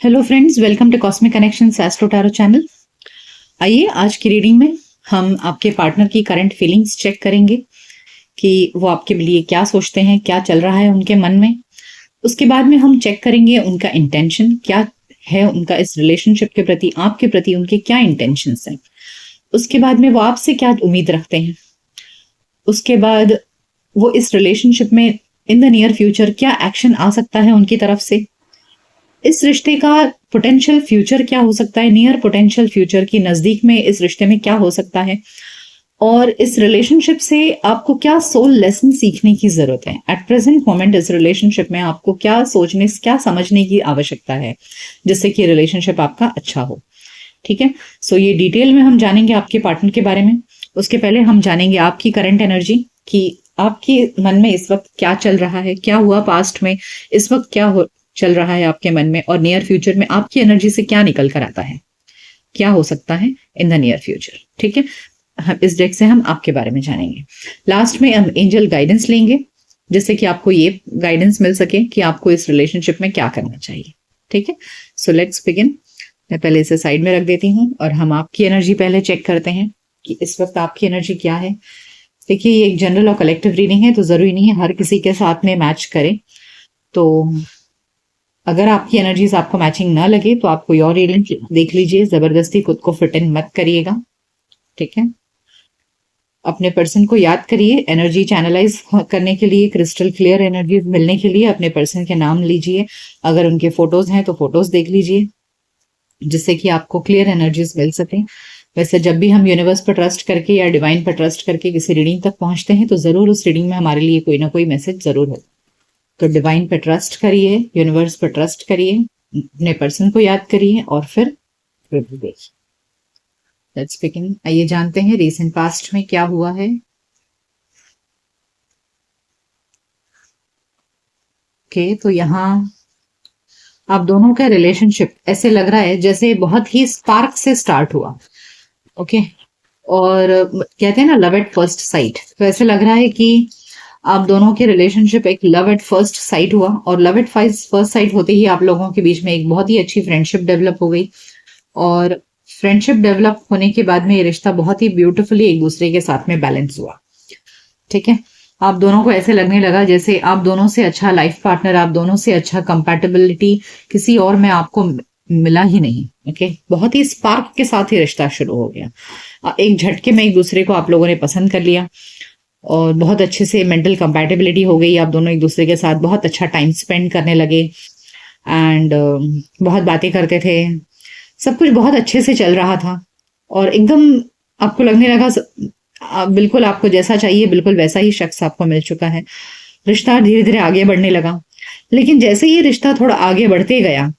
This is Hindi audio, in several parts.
Hello friends, welcome to cosmic connections astro tarot channel. आइए आज की रीडिंग में हम आपके पार्टनर की करंट फीलिंग्स चेक करेंगे कि वो आपके लिए क्या सोचते हैं, क्या चल रहा है उनके मन में। उसके बाद में हम चेक करेंगे उनका इंटेंशन क्या है, उनका इस रिलेशनशिप के प्रति, आपके प्रति उनके क्या इंटेंशंस हैं। उसके बाद में वो आपसे क्या उम्मीद रखते हैं। उसके बाद वो इस रिलेशनशिप में इन द नियर फ्यूचर क्या एक्शन आ सकता है उनकी तरफ से। इस रिश्ते का पोटेंशियल फ्यूचर क्या हो सकता है, नियर पोटेंशियल फ्यूचर की नजदीक में इस रिश्ते में क्या हो सकता है, और इस रिलेशनशिप से आपको क्या सोल लेसन सीखने की जरूरत है। एट प्रेजेंट मोमेंट इस रिलेशनशिप में आपको क्या सोचने, क्या समझने की आवश्यकता है जिससे कि रिलेशनशिप आपका अच्छा हो। ठीक है, सो ये डिटेल में हम जानेंगे आपके पार्टनर के बारे में। उसके पहले हम जानेंगे आपकी करंट एनर्जी कि आपके मन में इस वक्त क्या चल रहा है, क्या हुआ पास्ट में, इस वक्त क्या चल रहा है आपके मन में, और नियर फ्यूचर में आपकी एनर्जी से क्या निकल कर आता है, क्या हो सकता है इन द नियर फ्यूचर। ठीक है, इस डेक से हम आपके बारे में जानेंगे। लास्ट में हम एंजल गाइडेंस लेंगे जिससे कि आपको ये गाइडेंस मिल सके कि आपको इस रिलेशनशिप में क्या करना चाहिए। ठीक है, सो लेट्स बिगिन। मैं पहले इसे साइड में रख देती हूँ और हम आपकी एनर्जी पहले चेक करते हैं कि इस वक्त आपकी एनर्जी क्या है। देखिए, ये एक जनरल और कलेक्टिव रीडिंग है तो जरूरी नहीं है हर किसी के साथ में मैच करे। तो अगर आपकी एनर्जीज आपको मैचिंग ना लगे तो आप कोई और रीडिंग देख लीजिए, जबरदस्ती खुद को फिट इन मत करिएगा। ठीक है, अपने पर्सन को याद करिए। एनर्जी चैनलाइज करने के लिए, क्रिस्टल क्लियर एनर्जी मिलने के लिए अपने पर्सन के नाम लीजिए। अगर उनके फोटोज हैं तो फोटोज देख लीजिए जिससे कि आपको क्लियर एनर्जीज मिल सके। वैसे जब भी हम यूनिवर्स पर ट्रस्ट करके या डिवाइन पर ट्रस्ट करके किसी रीडिंग तक पहुंचते हैं तो जरूर उस रीडिंग में हमारे लिए कोई ना कोई मैसेज जरूर है। तो डिवाइन पर ट्रस्ट करिए, यूनिवर्स पर ट्रस्ट करिए, अपने पर्सन को याद करिए और फिर देखिए। Let's begin. आइए जानते हैं रीसेंट पास्ट में क्या हुआ है। ओके, तो यहाँ आप दोनों का रिलेशनशिप ऐसे लग रहा है जैसे बहुत ही स्पार्क से स्टार्ट हुआ। ओके, और कहते हैं ना लव एट फर्स्ट साइट, तो ऐसे लग रहा है कि आप दोनों के रिलेशनशिप एक लव एट फर्स्ट साइट हुआ, और लव एट फर्स्ट साइट होते ही आप लोगों के बीच में एक बहुत ही अच्छी फ्रेंडशिप डेवलप हो गई। और फ्रेंडशिप डेवलप होने के बाद में ये रिश्ता बहुत ही ब्यूटीफुली एक दूसरे के साथ में बैलेंस हुआ। ठीक है, आप दोनों को ऐसे लगने लगा जैसे आप दोनों से अच्छा लाइफ पार्टनर, आप दोनों से अच्छा कंपैटिबिलिटी किसी और में आपको मिला ही नहीं। ओके, बहुत ही स्पार्क के साथ ही रिश्ता शुरू हो गया। एक झटके में एक दूसरे को आप लोगों ने पसंद कर लिया और बहुत अच्छे से मेंटल कंपैटिबिलिटी हो गई। आप दोनों एक दूसरे के साथ बहुत अच्छा टाइम स्पेंड करने लगे एंड बहुत बातें करते थे। सब कुछ बहुत अच्छे से चल रहा था और एकदम आपको लगने लगा बिल्कुल आपको जैसा चाहिए बिल्कुल वैसा ही शख्स आपको मिल चुका है। रिश्ता धीरे धीरे आगे बढ़ने लगा, लेकिन जैसे ये रिश्ता थोड़ा आगे बढ़ते गया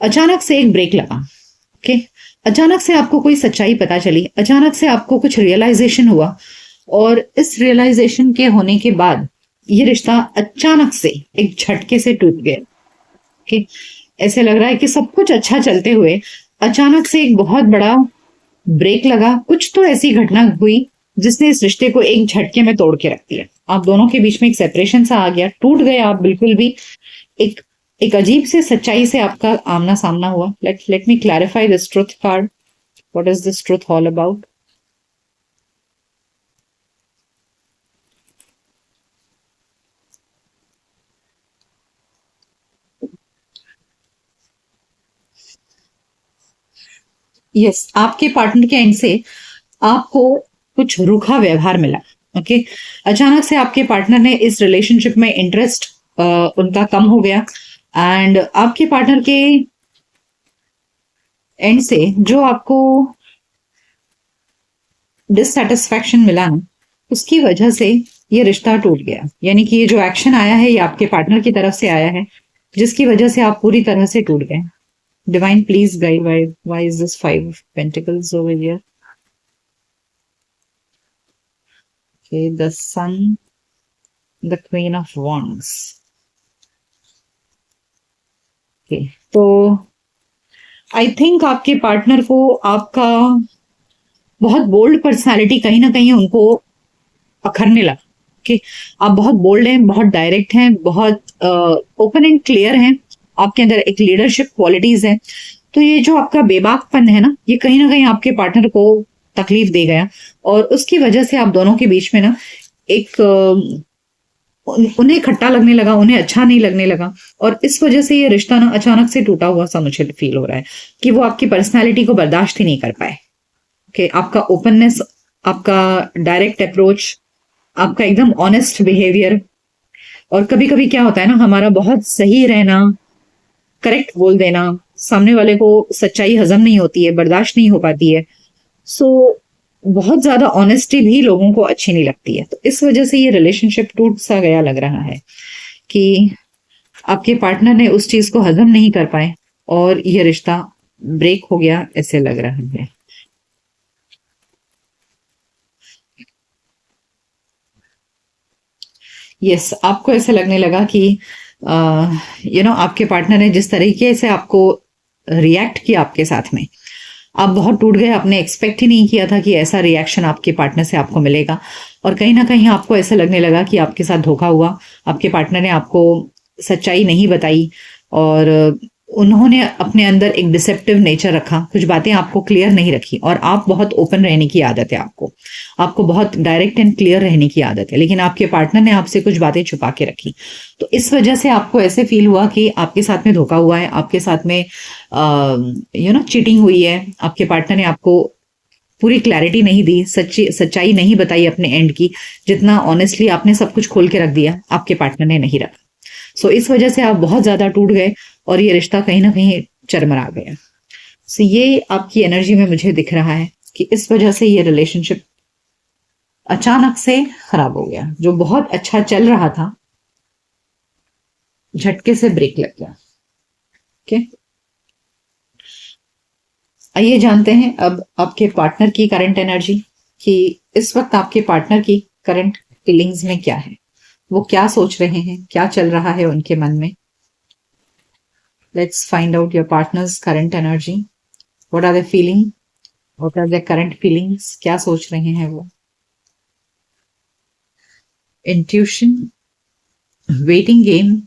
अचानक से एक ब्रेक लगा। ओके, अचानक से आपको कोई सच्चाई पता चली, अचानक से आपको कुछ रियलाइजेशन हुआ, और इस रियलाइजेशन के होने के बाद ये रिश्ता अचानक से एक झटके से टूट गया। ओके, ऐसे लग रहा है कि सब कुछ अच्छा चलते हुए अचानक से एक बहुत बड़ा ब्रेक लगा। कुछ तो ऐसी घटना हुई जिसने इस रिश्ते को एक झटके में तोड़ के रख दिया। आप दोनों के बीच में एक सेपरेशन सा आ गया, टूट गए आप बिल्कुल भी। एक एक अजीब से सच्चाई से आपका आमना सामना हुआ। Late me clarify this truth card. What is this truth all about? Yes, आपके पार्टनर के एंड से आपको कुछ रूखा व्यवहार मिला। ओके, अचानक से आपके पार्टनर ने इस रिलेशनशिप में इंटरेस्ट उनका कम हो गया, एंड आपके पार्टनर के एंड से जो आपको डिससेटिस्फैक्शन मिला ना, उसकी वजह से ये रिश्ता टूट गया। यानी कि ये जो एक्शन आया है ये आपके पार्टनर की तरफ से आया है जिसकी वजह से आप पूरी तरह से टूट गए। Divine please guide, why is this 5 of Pentacles over here? Okay, the Sun, the Queen of Wands. Okay, तो आई थिंक आपके पार्टनर को आपका बहुत बोल्ड पर्सनालिटी कहीं ना कहीं उनको अखरने लगा। कि आप बहुत बोल्ड हैं, बहुत डायरेक्ट हैं, बहुत ओपन एंड क्लियर हैं, आपके अंदर एक लीडरशिप क्वालिटीज है। तो ये जो आपका बेबाकपन है ना, ये कहीं ना कहीं आपके पार्टनर को तकलीफ दे गया, और उसकी वजह से आप दोनों के बीच में ना एक उन्हें खट्टा लगने लगा, उन्हें अच्छा नहीं लगने लगा, और इस वजह से ये रिश्ता ना अचानक से टूटा हुआ सा मुझे फील हो रहा है कि वो आपकी पर्सनैलिटी को बर्दाश्त ही नहीं कर पाए। कि आपका ओपननेस, आपका डायरेक्ट अप्रोच, आपका एकदम ऑनेस्ट बिहेवियर, और कभी कभी क्या होता है ना, हमारा बहुत सही रहना, करेक्ट बोल देना, सामने वाले को सच्चाई हजम नहीं होती है, बर्दाश्त नहीं हो पाती है। सो बहुत ज्यादा ऑनेस्टी भी लोगों को अच्छी नहीं लगती है। तो इस वजह से ये रिलेशनशिप टूट सा गया लग रहा है कि आपके पार्टनर ने उस चीज को हजम नहीं कर पाए और ये रिश्ता ब्रेक हो गया, ऐसे लग रहा है। यस, आपको ऐसे लगने लगा कि आपके पार्टनर ने जिस तरीके से आपको रिएक्ट किया आपके साथ में, आप बहुत टूट गए। आपने एक्सपेक्ट ही नहीं किया था कि ऐसा रिएक्शन आपके पार्टनर से आपको मिलेगा, और कहीं ना कहीं आपको ऐसा लगने लगा कि आपके साथ धोखा हुआ, आपके पार्टनर ने आपको सच्चाई नहीं बताई, और उन्होंने अपने अंदर एक डिसेप्टिव नेचर रखा, कुछ बातें आपको क्लियर नहीं रखी। और आप बहुत ओपन रहने की आदत है, आपको बहुत डायरेक्ट एंड क्लियर रहने की आदत है, लेकिन आपके पार्टनर ने आपसे कुछ बातें छुपा के रखी। तो इस वजह से आपको ऐसे फील हुआ कि आपके साथ में धोखा हुआ है, आपके साथ में चीटिंग हुई है, आपके पार्टनर ने आपको पूरी क्लैरिटी नहीं दी, सच्चाई नहीं बताई अपने एंड की, जितना ऑनेस्टली आपने सब कुछ खोल के रख दिया, आपके पार्टनर ने नहीं रखा। सो इस वजह से आप बहुत ज्यादा टूट गए और ये रिश्ता कहीं ना कहीं चरमरा गया। सो ये आपकी एनर्जी में मुझे दिख रहा है कि इस वजह से ये रिलेशनशिप अचानक से खराब हो गया। जो बहुत अच्छा चल रहा था, झटके से ब्रेक लग गया। ओके, आइए जानते हैं अब आपके पार्टनर की करंट एनर्जी, कि इस वक्त आपके पार्टनर की करंट फीलिंग्स में क्या है, वो क्या सोच रहे हैं, क्या चल रहा है उनके मन में। Let's find out your partner's current energy. What are they feeling, what are their current feelings, क्या सोच रहे हैं वो। Intuition, waiting game,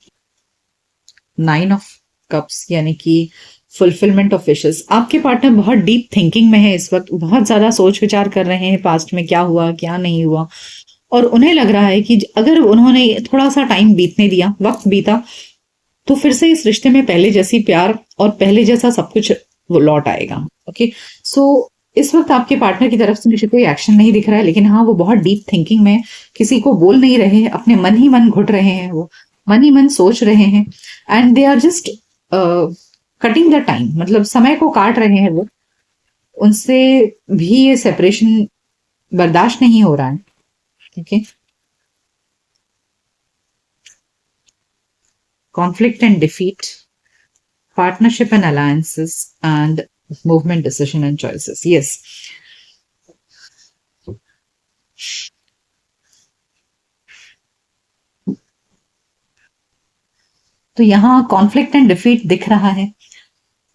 9 of cups, यानी कि फुलफिलमेंट ऑफ विशेस। आपके पार्टनर बहुत डीप थिंकिंग में है इस वक्त, बहुत ज्यादा सोच विचार कर रहे हैं पास्ट में क्या हुआ क्या नहीं हुआ, और उन्हें लग रहा है कि अगर उन्होंने थोड़ा सा टाइम बीतने दिया, वक्त बीता, तो फिर से इस रिश्ते में पहले जैसी प्यार और पहले जैसा सब कुछ वो लौट आएगा। ओके, सो इस वक्त आपके पार्टनर की तरफ से मुझे कोई एक्शन नहीं दिख रहा है, लेकिन हाँ, वो बहुत डीप थिंकिंग में, किसी को बोल नहीं रहे हैं, अपने मन ही मन घुट रहे हैं, वो मन ही मन सोच रहे हैं, and they are just cutting the time, मतलब समय को काट रहे हैं वो। उनसे भी ये सेपरेशन बर्दाश्त नहीं हो रहा है। ठीक है, conflict and defeat, partnership and alliances, and movement, decision and choices. Yes. तो यहाँ कॉन्फ्लिक्ट एंड डिफीट दिख रहा है।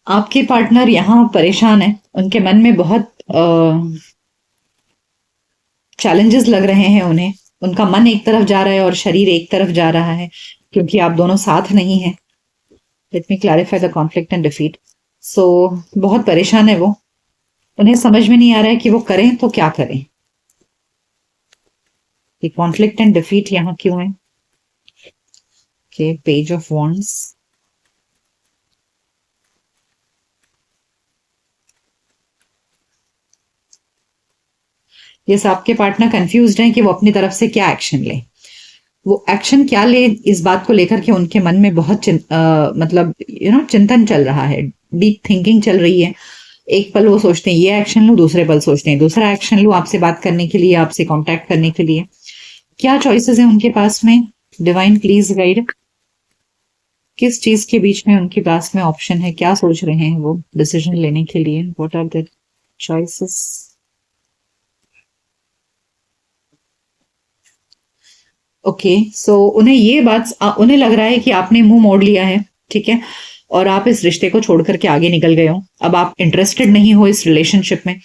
आपके पार्टनर यहाँ परेशान है, उनके मन में बहुत चैलेंजेस लग रहे हैं उन्हें। उनका मन एक तरफ जा रहा है और शरीर एक तरफ जा रहा है, क्योंकि आप दोनों साथ नहीं हैं। Let me clarify the conflict and defeat. So बहुत परेशान है वो, उन्हें समझ में नहीं आ रहा है कि वो करें तो क्या करें। ये कॉन्फ्लिक्ट एंड डिफीट यहाँ क्यों है? पेज ऑफ वॉन्ड्स, यस, आपके पार्टनर कंफ्यूज्ड हैं कि वो अपनी तरफ से क्या एक्शन ले। वो एक्शन क्या ले, इस बात को लेकर के उनके मन में बहुत चिंतन चल रहा है, डीप थिंकिंग चल रही है। एक पल वो सोचते हैं ये एक्शन लूं, दूसरे पल सोचते हैं दूसरा एक्शन लूं, आपसे बात करने के लिए, आपसे कांटेक्ट करने के लिए। क्या चॉइसेस हैं उनके पास में? डिवाइन प्लीज गाइड, किस चीज के बीच में उनके पास में ऑप्शन है, क्या सोच रहे हैं वो डिसीजन लेने के लिए? What are the choices? Okay, so उन्हें ये बात, उन्हें लग रहा है कि आपने मुंह मोड़ लिया है, ठीक है, और आप इस रिश्ते को छोड़ करके आगे निकल गए हो, अब आप इंटरेस्टेड नहीं हो इस रिलेशनशिप में।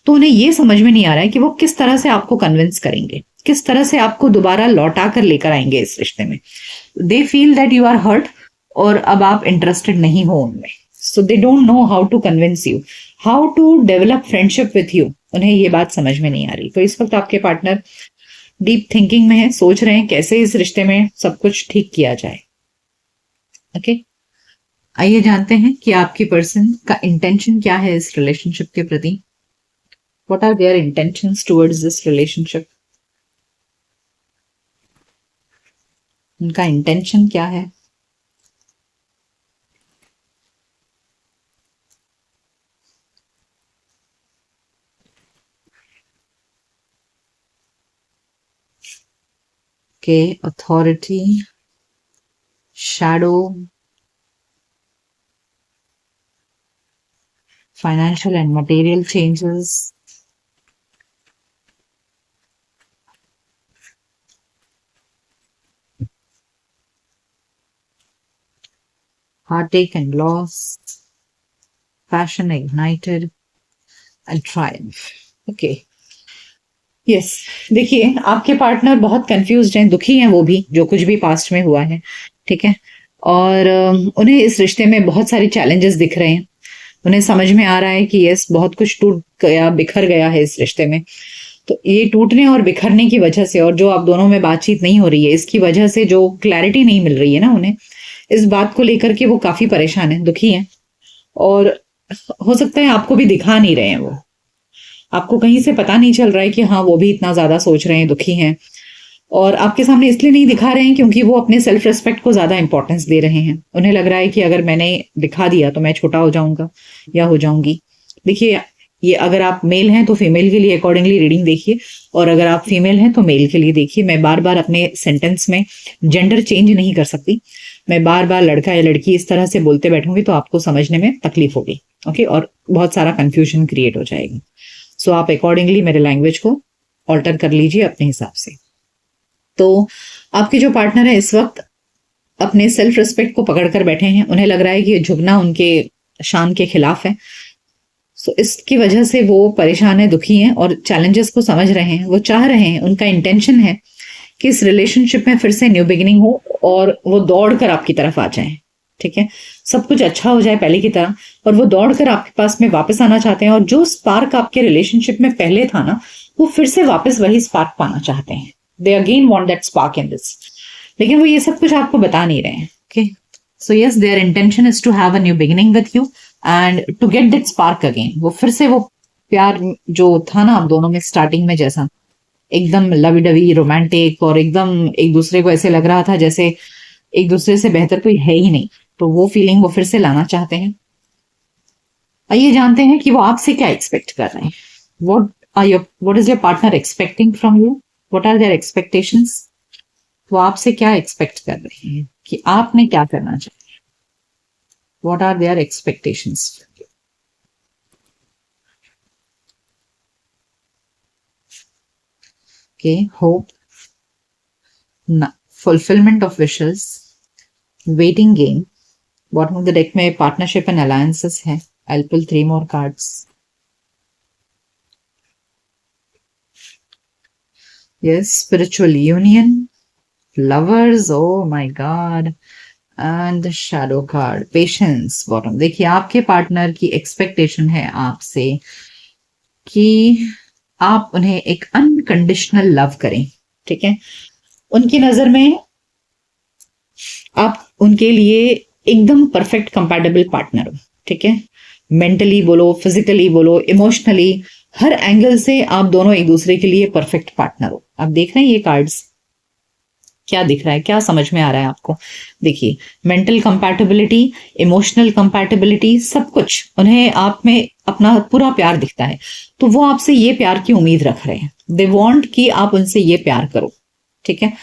तो उन्हें ये समझ में नहीं आ रहा है कि वो किस तरह से आपको कन्विंस करेंगे, किस तरह से आपको दोबारा लौटा कर लेकर आएंगे इस रिश्ते में। They feel that you are hurt, और अब आप इंटरेस्टेड नहीं हो उनमें। So they don't know how to convince you, how to develop friendship with you. उन्हें ये बात समझ में नहीं आ रही। तो इस वक्त आपके पार्टनर डीप थिंकिंग में है, सोच रहे हैं कैसे इस रिश्ते में सब कुछ ठीक किया जाए। ओके, आइए जानते हैं कि आपकी पर्सन का इंटेंशन क्या है इस रिलेशनशिप के प्रति। What are their intentions towards this relationship. उनका इंटेंशन क्या है। के authority, shadow, financial and material changes, heartache and loss, passion ignited and triumph. Okay. Yes, देखिए आपके पार्टनर बहुत कंफ्यूज्ड हैं, दुखी हैं वो भी, जो कुछ भी पास्ट में हुआ है। ठीक है, और उन्हें इस रिश्ते में बहुत सारे चैलेंजेस दिख रहे हैं। उन्हें समझ में आ रहा है कि यस, बहुत कुछ टूट गया, बिखर गया है इस रिश्ते में। तो ये टूटने और बिखरने की वजह से, और जो आप दोनों में बातचीत नहीं हो रही है, इसकी वजह से जो क्लैरिटी नहीं मिल रही है ना उन्हें, इस बात को लेकर के वो काफी परेशान है, दुखी है। और हो सकता है आपको भी दिखा नहीं रहे हैं वो, आपको कहीं से पता नहीं चल रहा है कि हाँ वो भी इतना ज्यादा सोच रहे हैं, दुखी हैं। और आपके सामने इसलिए नहीं दिखा रहे हैं क्योंकि वो अपने सेल्फ रिस्पेक्ट को ज्यादा इंपॉर्टेंस दे रहे हैं। उन्हें लग रहा है कि अगर मैंने दिखा दिया तो मैं छोटा हो जाऊंगा या हो जाऊंगी। देखिए, ये अगर आप मेल हैं तो फीमेल के लिए अकॉर्डिंगली रीडिंग देखिए, और अगर आप फीमेल हैं तो मेल के लिए देखिए। मैं बार बार अपने सेंटेंस में जेंडर चेंज नहीं कर सकती। मैं बार बार लड़का या लड़की इस तरह से बोलते बैठूंगी तो आपको समझने में तकलीफ होगी। ओके, और बहुत सारा कंफ्यूजन क्रिएट हो जाएगी। सो आप अकॉर्डिंगली मेरे लैंग्वेज को ऑल्टर कर लीजिए अपने हिसाब से। तो आपके जो पार्टनर है इस वक्त अपने सेल्फ रिस्पेक्ट को पकड़ कर बैठे हैं। उन्हें लग रहा है कि झुकना उनके शान के खिलाफ है। सो इसकी वजह से वो परेशान है, दुखी हैं और चैलेंजेस को समझ रहे हैं। वो चाह रहे हैं, उनका इंटेंशन है कि इस रिलेशनशिप में फिर से न्यू बिगिनिंग हो और वो दौड़ कर आपकी तरफ आ जाएं। ठीक है, सब कुछ अच्छा हो जाए पहले की तरह, और वो दौड़ कर आपके पास में वापस आना चाहते हैं। और जो स्पार्क आपके रिलेशनशिप में पहले था ना, वो फिर से वापस वही स्पार्क पाना चाहते हैं। They again want that spark in this, लेकिन वो ये सब कुछ आपको बता नहीं रहे हैं। Okay, so yes, their intention is to have a new beginning with you and to get that spark again. वो फिर से वो प्यार जो था ना आप दोनों में स्टार्टिंग में, जैसा एकदम लवी डवी रोमांटिक और एकदम एक दूसरे को ऐसे लग रहा था जैसे एक दूसरे से बेहतर कोई है ही नहीं, तो वो फीलिंग वो फिर से लाना चाहते हैं। आइए जानते हैं कि वो आपसे क्या एक्सपेक्ट कर रहे हैं। What is your partner expecting from you, what are their expectations. वो आपसे क्या एक्सपेक्ट कर रहे हैं कि आपने क्या करना चाहिए। What are their expectations. Okay, hope, fulfilment of wishes, waiting game. Bottom of the deck में पार्टनरशिप एंड अलायंसेस है। I will pull 3 more cards. Yes, spiritual union, lovers, oh my god, and the shadow card, patience. Bottom, देखिए आपके पार्टनर की एक्सपेक्टेशन है आपसे कि आप उन्हें एक अनकंडीशनल लव करें। ठीक है, उनकी नजर में आप उनके लिए एकदम परफेक्ट कंपैटिबल पार्टनर हो। ठीक है, मेंटली बोलो, फिजिकली बोलो, इमोशनली, हर एंगल से आप दोनों एक दूसरे के लिए परफेक्ट पार्टनर हो। आप देख रहे हैं ये कार्ड्स, क्या दिख रहा है, क्या समझ में आ रहा है आपको। देखिए, मेंटल कंपैटिबिलिटी, इमोशनल कंपैटिबिलिटी, सब कुछ उन्हें आप में अपना पूरा प्यार दिखता है। तो वो आपसे ये प्यार की उम्मीद रख रहे हैं। दे वांट कि आप उनसे ये प्यार करो। ठीक है,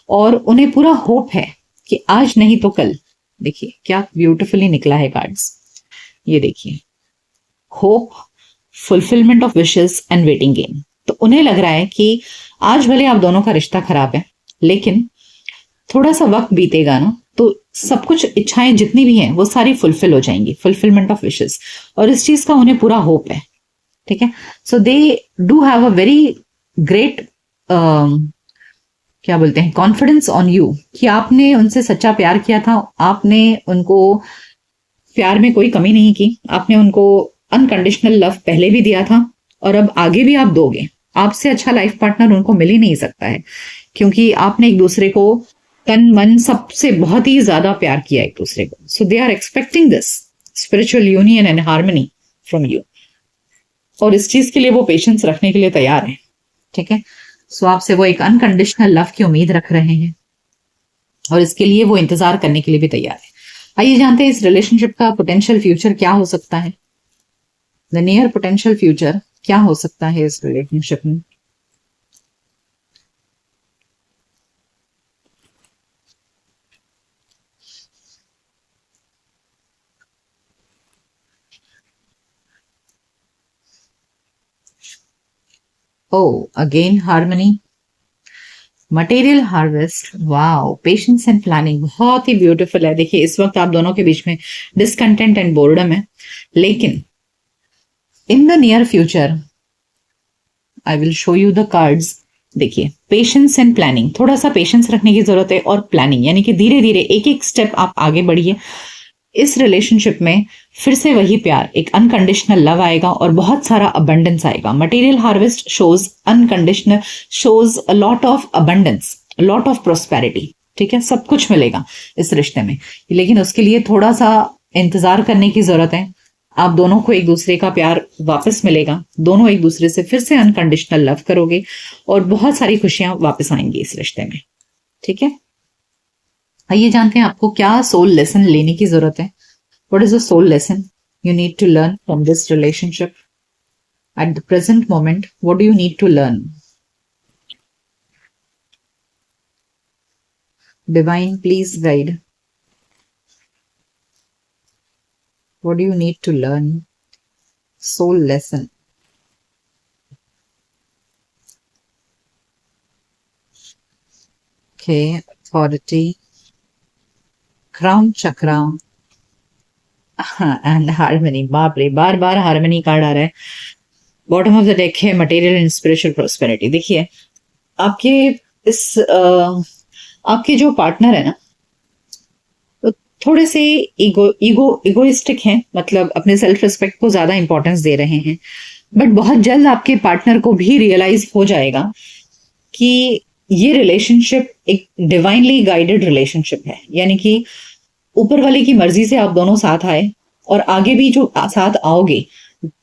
और उन्हें पूरा होप है कि आज नहीं तो कल। देखिए क्या ब्यूटिफुली निकला है कार्ड्स, ये देखिए, hope, fulfilment of wishes and waiting game. तो उन्हें लग रहा है कि आज भले आप दोनों का रिश्ता खराब है, लेकिन थोड़ा सा वक्त बीतेगा ना तो सब कुछ, इच्छाएं जितनी भी हैं वो सारी फुलफिल हो जाएंगी। फुलफिलमेंट ऑफ विशेस, और इस चीज का उन्हें पूरा होप है। ठीक है, so they do have a very great क्या बोलते हैं, कॉन्फिडेंस ऑन यू, कि आपने उनसे सच्चा प्यार किया था, आपने उनको प्यार में कोई कमी नहीं की, आपने उनको अनकंडीशनल लव पहले भी दिया था और अब आगे भी आप दोगे। आपसे अच्छा लाइफ पार्टनर उनको मिल ही नहीं सकता है, क्योंकि आपने एक दूसरे को तन मन सबसे बहुत ही ज्यादा प्यार किया एक दूसरे को। So they are expecting this spiritual union and harmony from you, और इस चीज के लिए वो पेशेंस रखने के लिए तैयार है। ठीक है, सो आपसे वो एक अनकंडीशनल लव की उम्मीद रख रहे हैं और इसके लिए वो इंतजार करने के लिए भी तैयार है। आइए जानते हैं इस रिलेशनशिप का पोटेंशियल फ्यूचर क्या हो सकता है। द नियर पोटेंशियल फ्यूचर क्या हो सकता है इस रिलेशनशिप में। Oh again harmony, material harvest, wow, patience and planning, बहुत ही ब्यूटीफुल है। देखिए इस वक्त आप दोनों के बीच में डिसकंटेंट एंड बोर्डम है, लेकिन in the near future I will show you the cards. देखिए पेशेंस एंड प्लानिंग, थोड़ा सा पेशेंस रखने की जरूरत है, और प्लानिंग यानी कि धीरे धीरे एक एक स्टेप आप आगे बढ़िए। इस रिलेशनशिप में फिर से वही प्यार, एक अनकंडीशनल लव आएगा और बहुत सारा अबंडेंस आएगा। Material harvest shows unconditional, shows a lot of abundance, lot of prosperity. ठीक है, सब कुछ मिलेगा इस रिश्ते में, लेकिन उसके लिए थोड़ा सा इंतजार करने की जरूरत है। आप दोनों को एक दूसरे का प्यार वापस मिलेगा, दोनों एक दूसरे से फिर से अनकंडीशनल लव करोगे और बहुत सारी खुशियां वापस आएंगी इस रिश्ते में। ठीक है, आइए जानते हैं आपको क्या सोल लेसन लेने की जरूरत है। What is the soul lesson you need to learn from this relationship at the present moment? What do you need to learn? Divine please guide, what do you need to learn? Soul lesson. Okay, authority, crown chakra and harmony. बाप रे, बार बार हार्मनी कार्ड आ रहा है। बॉटम ऑफ द डेक है मटेरियल एंड स्पिरिचुअल प्रोस्पेरिटी। देखिए आपके इस आपके जो पार्टनर है ना, थोड़े से इगोइस्टिक हैं, मतलब अपने सेल्फ रिस्पेक्ट को ज्यादा इंपॉर्टेंस दे रहे हैं। बट बहुत जल्द आपके पार्टनर को भी रियलाइज हो जाएगा कि ये रिलेशनशिप एक डिवाइनली गाइडेड रिलेशनशिप है, यानी कि ऊपर वाले की मर्जी से आप दोनों साथ आए और आगे भी जो साथ आओगे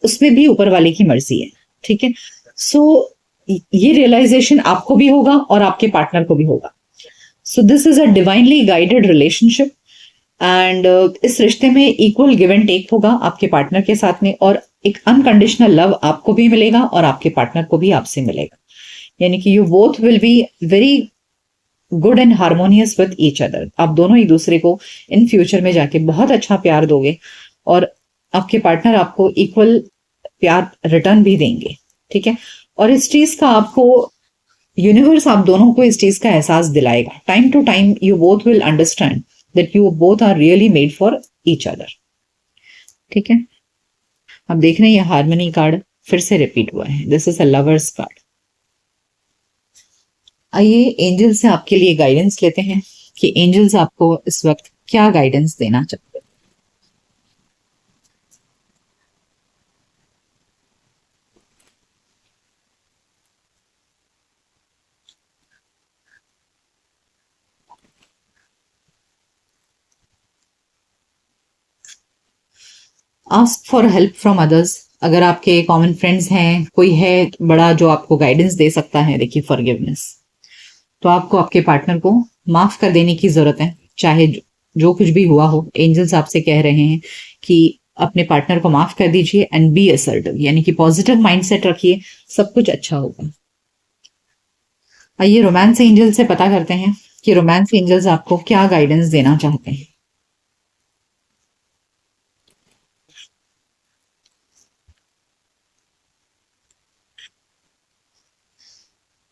उसमें भी ऊपर वाले की मर्जी है। ठीक है, सो ये रियलाइजेशन आपको भी होगा और आपके पार्टनर को भी होगा। So this is a divinely guided relationship and इस रिश्ते में इक्वल गिव एंड टेक होगा आपके पार्टनर के साथ में, और एक अनकंडीशनल लव आपको भी मिलेगा और आपके पार्टनर को भी आपसे मिलेगा, यानी कि you both will be very good and harmonious with each other. आप दोनों एक दूसरे को इन फ्यूचर में जाके बहुत अच्छा प्यार दोगे और आपके पार्टनर आपको इक्वल प्यार रिटर्न भी देंगे। ठीक है, और इस चीज का आपको यूनिवर्स आप दोनों को इस चीज का एहसास दिलाएगा। Time to time you both will understand that you both are really made for each other। ठीक है, अब देख रहे हैं ये हार्मनी कार्ड फिर से रिपीट हुआ है। This is a lovers card. आइए एंजल से आपके लिए गाइडेंस लेते हैं कि एंजल्स आपको इस वक्त क्या गाइडेंस देना चाहते हैं। Ask for help from others. अगर आपके कॉमन फ्रेंड्स हैं, कोई है बड़ा जो आपको गाइडेंस दे सकता है, देखिए फॉरगिवनेस, तो आपको आपके पार्टनर को माफ कर देने की जरूरत है, चाहे जो कुछ भी हुआ हो। एंजल्स आपसे कह रहे हैं कि अपने पार्टनर को माफ कर दीजिए एंड बी असर्टिव, यानी कि पॉजिटिव माइंडसेट रखिए, सब कुछ अच्छा होगा। आइए रोमांस एंजल से पता करते हैं कि रोमांस एंजल्स आपको क्या गाइडेंस देना चाहते हैं।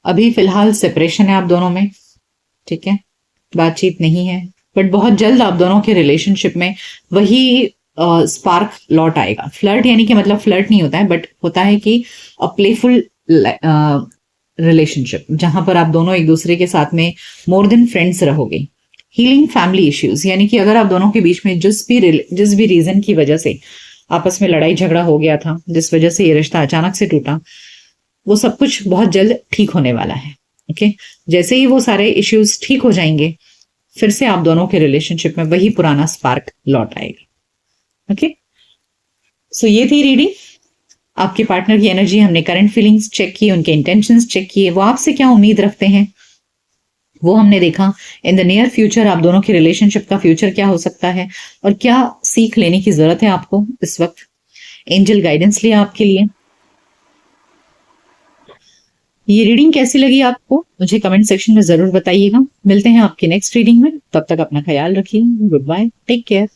अभी फिलहाल सेपरेशन है आप दोनों में। ठीक है, बातचीत नहीं है, बट बहुत जल्द आप दोनों के रिलेशनशिप में वही स्पार्क लौट आएगा। फ्लर्ट यानी कि मतलब फ्लर्ट नहीं होता है, बट होता है कि अ प्लेफुल रिलेशनशिप जहां पर आप दोनों एक दूसरे के साथ में मोर देन फ्रेंड्स रहोगे। हीलिंग फैमिली इश्यूज, यानी कि अगर आप दोनों के बीच में जिस भी रीजन की वजह से आपस में लड़ाई झगड़ा हो गया था, जिस वजह से ये रिश्ता अचानक से टूटा, वो सब कुछ बहुत जल्द ठीक होने वाला है। ओके, जैसे ही वो सारे इश्यूज ठीक हो जाएंगे, फिर से आप दोनों के रिलेशनशिप में वही पुराना स्पार्क लौट आएगा। ओके, सो ये थी रीडिंग। आपके पार्टनर की एनर्जी, हमने करंट फीलिंग्स चेक की, उनके इंटेंशंस चेक किए, वो आपसे क्या उम्मीद रखते हैं वो हमने देखा। इन द नियर फ्यूचर आप दोनों के रिलेशनशिप का फ्यूचर क्या हो सकता है और क्या सीख लेने की जरूरत है आपको इस वक्त। एंजल गाइडेंस लिया आपके लिए। ये रीडिंग कैसी लगी आपको मुझे कमेंट सेक्शन में जरूर बताइएगा। मिलते हैं आपकी नेक्स्ट रीडिंग में, तब तक अपना ख्याल रखिए। Goodbye, take care.